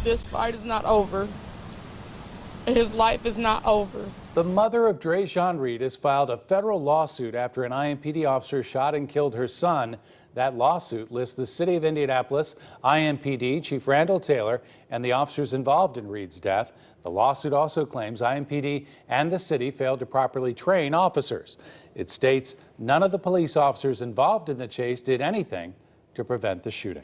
This fight is not over. His life is not over. The mother of Dre'Jon Reed has filed a federal lawsuit after an IMPD officer shot and killed her son. That lawsuit lists the city of Indianapolis, IMPD Chief Randall Taylor, and the officers involved in Reed's death. The lawsuit also claims IMPD and the city failed to properly train officers. It states none of the police officers involved in the chase did anything to prevent the shooting.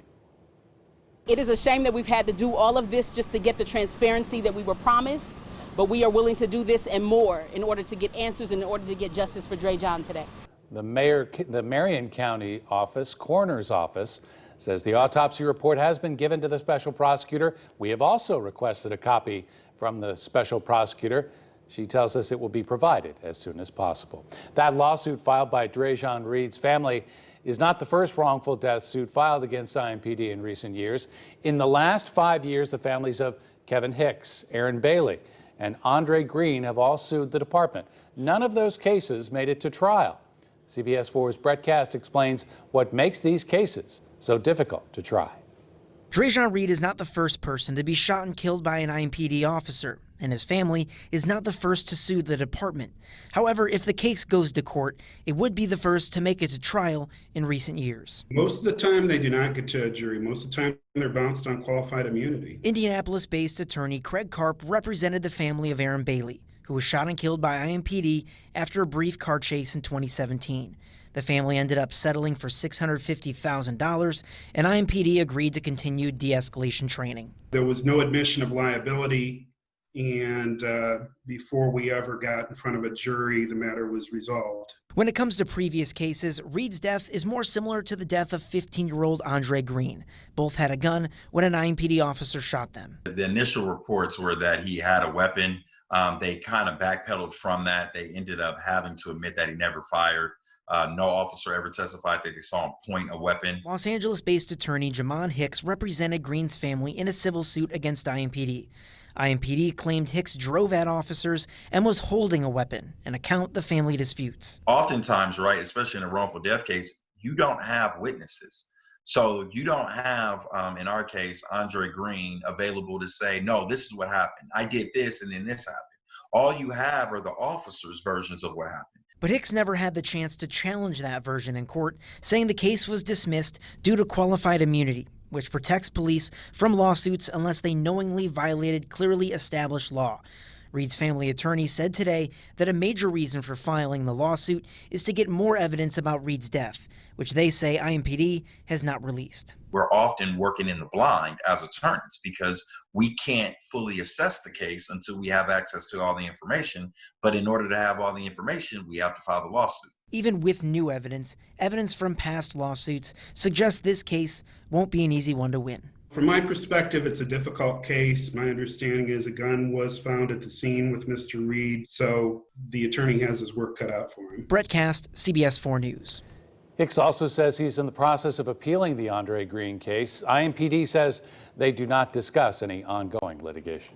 It is a shame that we've had to do all of this just to get the transparency that we were promised, but we are willing to do this and more in order to get answers, in order to get justice for Dre'Jon today. The Marion County coroner's office, says the autopsy report has been given to the special prosecutor. We have also requested a copy from the special prosecutor. She tells us it will be provided as soon as possible. That lawsuit filed by Dre'Jon Reed's family is not the first wrongful death suit filed against IMPD in recent years. In the last 5 years, the families of Kevin Hicks, Aaron Bailey, and Andre Green have all sued the department. None of those cases made it to trial. CBS 4's Brett Cast explains what makes these cases so difficult to try. Dre'Jon Reed is not the first person to be shot and killed by an IMPD officer, and his family is not the first to sue the department. However, if the case goes to court, it would be the first to make it to trial in recent years. Most of the time, they do not get to a jury. Most of the time, they're bounced on qualified immunity. Indianapolis-based attorney Craig Karp represented the family of Aaron Bailey, who was shot and killed by IMPD after a brief car chase in 2017. The family ended up settling for $650,000, and IMPD agreed to continue de-escalation training. There was no admission of liability, and before we ever got in front of a jury, the matter was resolved. When it comes to previous cases, Reed's death is more similar to the death of 15-year-old Andre Green. Both had a gun when an IMPD officer shot them. The initial reports were that he had a weapon. They kind of backpedaled from that. They ended up having to admit that he never fired. No officer ever testified that they saw him point a weapon. Los Angeles-based attorney Jamon Hicks represented Green's family in a civil suit against IMPD. IMPD claimed Hicks drove at officers and was holding a weapon, an account the family disputes. Oftentimes, right, especially in a wrongful death case, you don't have witnesses. So you don't have, in our case, Andre Green available to say, no, this is what happened. I did this and then this happened. All you have are the officers' versions of what happened. But Hicks never had the chance to challenge that version in court, saying the case was dismissed due to qualified immunity, which protects police from lawsuits unless they knowingly violated clearly established law. Reed's family attorney said today that a major reason for filing the lawsuit is to get more evidence about Reed's death, which they say IMPD has not released. We're often working in the blind as attorneys because we can't fully assess the case until we have access to all the information. But in order to have all the information, we have to file the lawsuit. Even with new evidence from past lawsuits suggests this case won't be an easy one to win. From my perspective, it's a difficult case. My understanding is a gun was found at the scene with Mr. Reed, so the attorney has his work cut out for him. Brett Cast, CBS 4 News. Hicks also says he's in the process of appealing the Andre Green case. IMPD says they do not discuss any ongoing litigation.